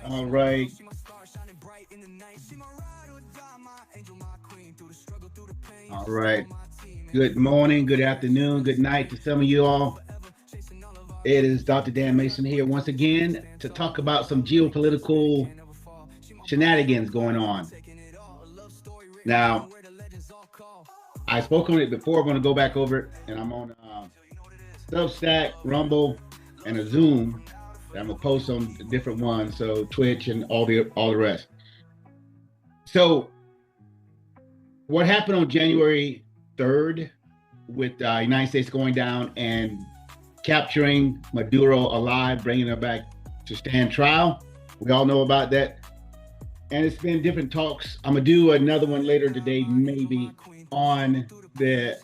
All right. All right. Good morning, good afternoon, good night to some of you all. It is Dr. Dan Mason here once again to talk about some geopolitical shenanigans going on. Now, I spoke on it before. I'm going to go back over it, and I'm on Substack, Rumble, and a Zoom. I'm gonna post on different ones, so Twitch and all the rest. So, what happened on January 3rd with the United States going down and capturing Maduro alive, bringing him back to stand trial? We all know about that, and it's been different talks. I'm gonna do another one later today, maybe on the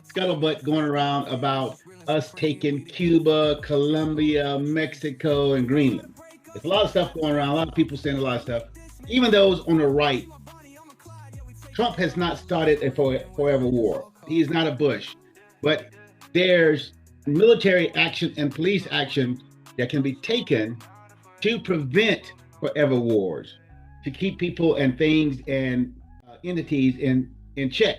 scuttlebutt going around about us taking Cuba, Colombia, Mexico, and Greenland. There's a lot of stuff going around, a lot of people saying a lot of stuff. Even those on the right, Trump has not started a forever war. He is not a Bush, but there's military action and police action that can be taken to prevent forever wars, to keep people and things and entities in check.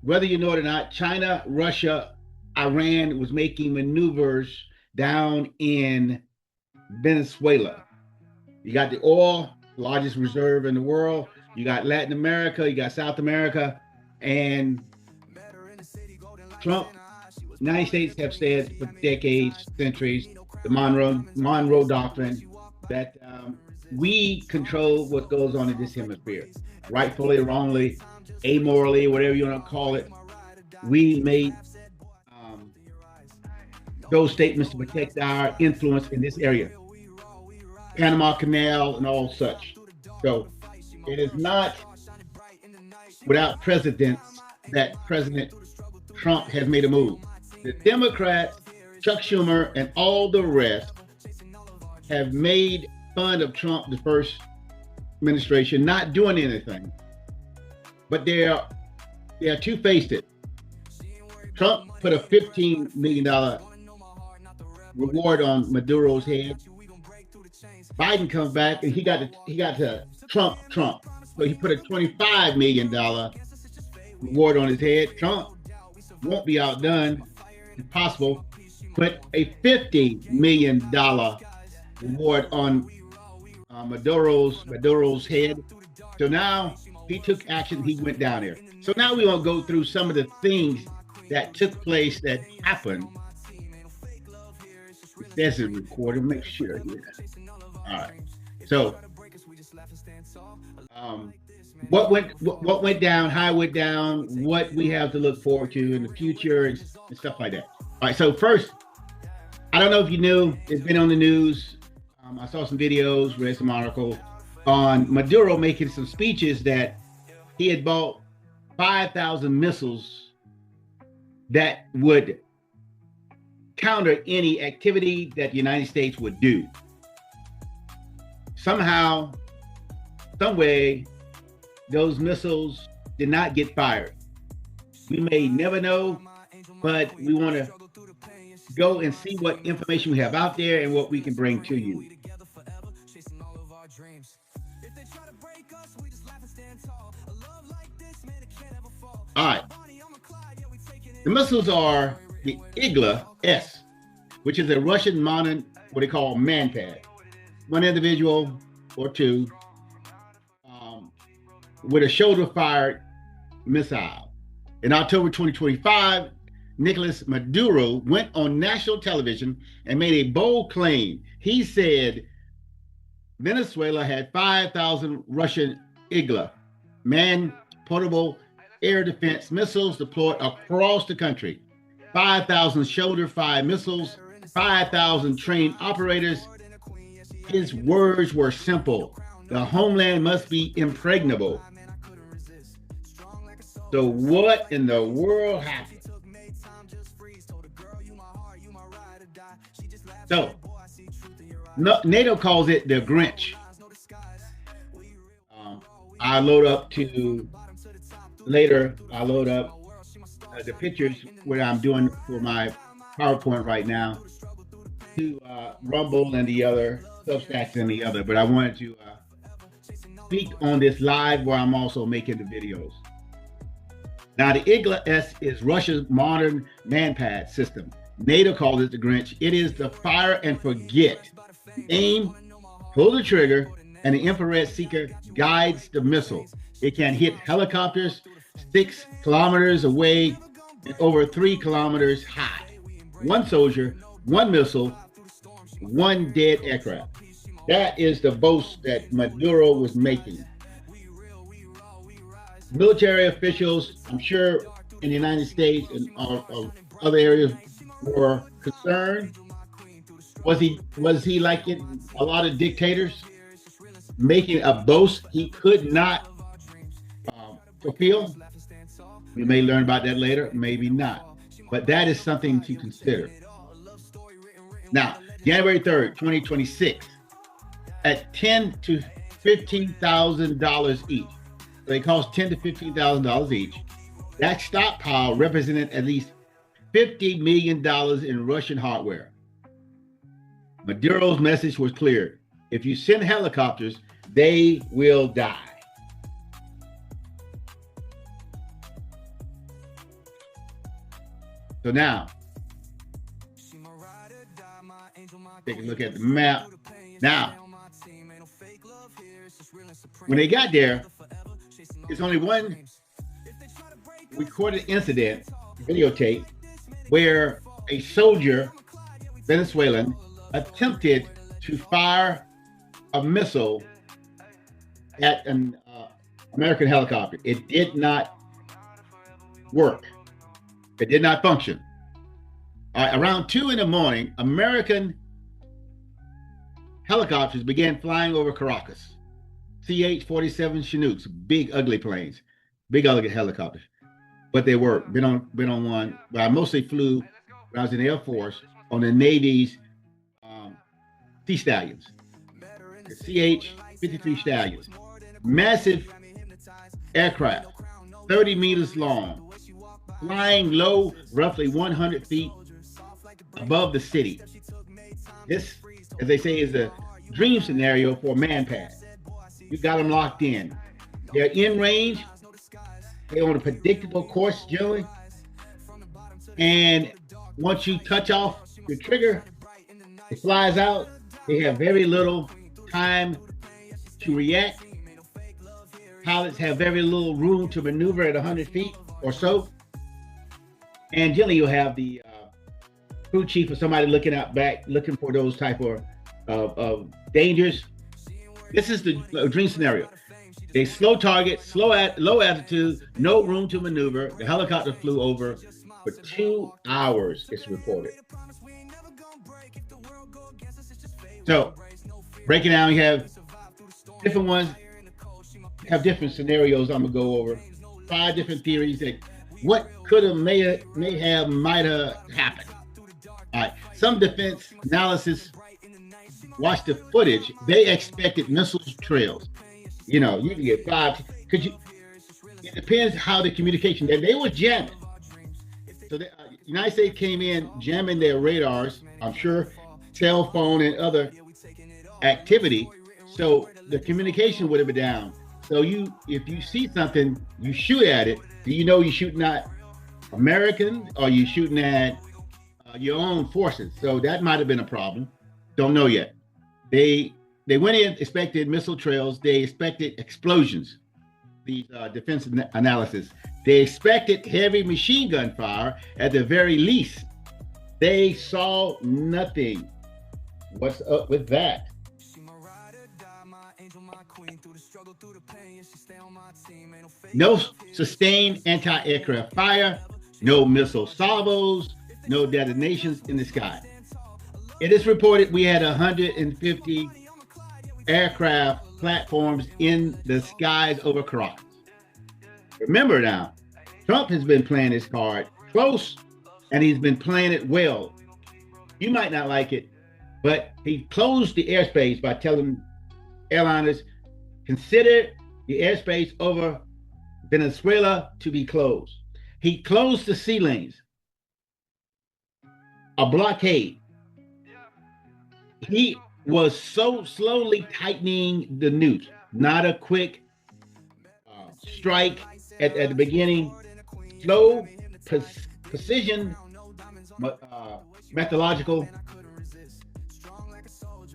Whether you know it or not, China, Russia, Iran was making maneuvers down in Venezuela. You got the oil, largest reserve in the world. You got Latin America, you got South America, and Trump, United States have said for decades, centuries, the Monroe Doctrine, that we control what goes on in this hemisphere, rightfully, wrongly, amorally, whatever you want to call it. We made those statements to protect our influence in this area, Panama Canal and all such. So it is not without precedence that President Trump has made a move. The Democrats, Chuck Schumer, and all the rest have made fun of Trump, the first administration, not doing anything. But they are two-faced. Trump put a $15 million reward on Maduro's head. Biden comes back and he got to Trump. So he put a $25 million reward on his head. Trump won't be outdone, if possible. Put a $50 million reward on Maduro's head. So now he took action. He went down there. So now we want to go through some of the things that took place, that happened. There's a recording. Make sure here. All right. So, what went down? How it went down? What we have to look forward to in the future and stuff like that. All right. So first, I don't know if you knew. It's been on the news. I saw some videos, read some articles on Maduro making some speeches that he had bought 5,000 missiles that would counter any activity that the United States would do. Somehow, some way, those missiles did not get fired. We may never know, but we want to go and see what information we have out there and what we can bring to you. All right. The missiles are the Igla-S, which is a Russian modern, what they call man-pad. One individual or two with a shoulder-fired missile. In October 2025, Nicolas Maduro went on national television and made a bold claim. He said Venezuela had 5,000 Russian Igla, man-portable air defense missiles deployed across the country. 5,000 shoulder-fired missiles, 5,000 trained operators. His words were simple. The homeland must be impregnable. So what in the world happened? So NATO calls it the Grinch. I load up the pictures what I'm doing for my PowerPoint right now to Rumble and the other Substacks than the other, but I wanted to speak on this live where I'm also making the videos. Now, the Igla-S is Russia's modern man-pad system. NATO calls it the Grinch. It is the fire and forget. Aim, pull the trigger, and the infrared seeker guides the missile. It can hit helicopters 6 kilometers away and over 3 kilometers high. One soldier, one missile, one dead aircraft. That is the boast that Maduro was making. Military officials, I'm sure in the United States and other areas, were concerned. Was he like it? A lot of dictators making a boast he could not fulfill? We may learn about that later, maybe not. But that is something to consider. Now, January 3rd, 2026, at $10,000 to $15,000 each. They cost $10,000 to $15,000 each. That stockpile represented at least $50 million in Russian hardware. Maduro's message was clear. If you send helicopters, they will die. So now, take a look at the map. Now, when they got there, it's only one recorded incident, videotape, where a soldier, Venezuelan, attempted to fire a missile at an American helicopter. It did not work. It did not function. Around 2 in the morning, American helicopters began flying over Caracas. CH-47 Chinooks, big ugly planes, big ugly helicopters. But they worked. Been on one. But I mostly flew when I was in the Air Force on the Navy's Sea Stallions, the CH-53 Stallions, massive aircraft, 30 meters long, flying low, roughly 100 feet above the city. This, as they say, is a dream scenario for a man-pad. You got them locked in. They're in range. They're on a predictable course generally. And once you touch off the trigger, it flies out. They have very little time to react. Pilots have very little room to maneuver at 100 feet or so. And generally you'll have the crew chief or somebody looking out back, looking for those type of dangers. This is the dream scenario. A slow target, low altitude, no room to maneuver. The helicopter flew over for 2 hours, it's reported. So, breaking down, you have different ones, have different scenarios I'm gonna go over. 5 different theories that what could have, might have happened. All right, some defense analysis watched the footage. They expected missile trails. You know, you can get 5. It depends how the communication. They were jamming. So the United States came in jamming their radars. I'm sure cell phone and other activity. So the communication would have been down. So if you see something, you shoot at it. Do you know you're shooting at Americans or you shooting at your own forces? So that might have been a problem. Don't know yet. They went in, expected missile trails. They expected explosions. These defense analysis. They expected heavy machine gun fire at the very least. They saw nothing. What's up with that? No sustained anti-aircraft fire, no missile salvos, no detonations in the sky. It is reported we had 150 aircraft platforms in the skies over Caracas. Remember now, Trump has been playing his card close and he's been playing it well. You might not like it, but he closed the airspace by telling airliners, consider the airspace over Venezuela to be closed. He closed the sea lanes. A blockade. He was so slowly tightening the noose, not a quick strike at the beginning, slow, precision, uh, methodological,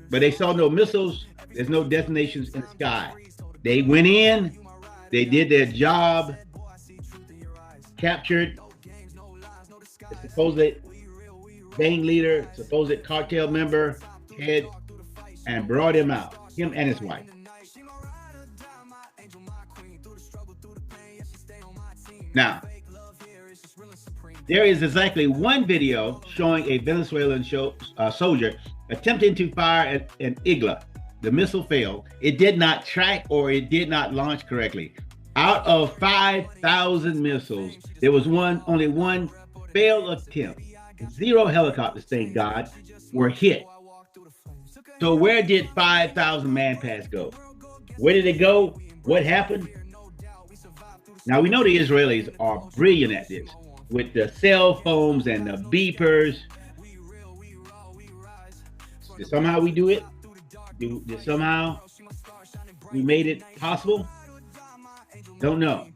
but they saw no missiles. There's no destinations in the sky. They went in, they did their job, captured the supposed gang leader, supposed cartel member, head, and brought him out, him and his wife. Now, there is exactly one video showing a Venezuelan soldier attempting to fire an Igla. The missile failed. It did not track or it did not launch correctly. Out of 5,000 missiles, there was only one failed attempt. 0 helicopters, thank God, were hit. So where did 5,000 man-pads go? Where did it go? What happened? Now, we know the Israelis are brilliant at this with the cell phones and the beepers. Did somehow we do it? Did somehow we made it possible? Don't know.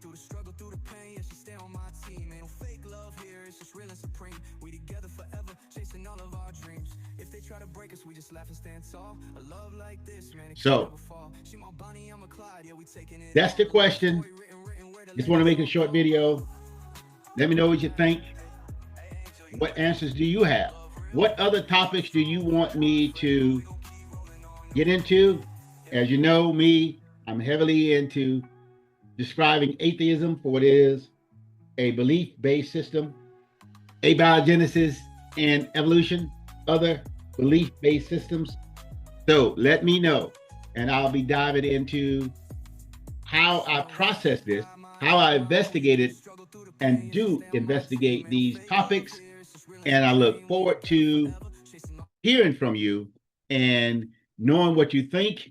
So that's the question. Just want to make a short video. Let me know what you think. What answers do you have? What other topics do you want me to get into? As you know me, I'm heavily into describing atheism for what it is, a belief-based system, abiogenesis and evolution, other belief-based systems. So let me know, and I'll be diving into how I process this, how I investigate it, and do investigate these topics. And I look forward to hearing from you and knowing what you think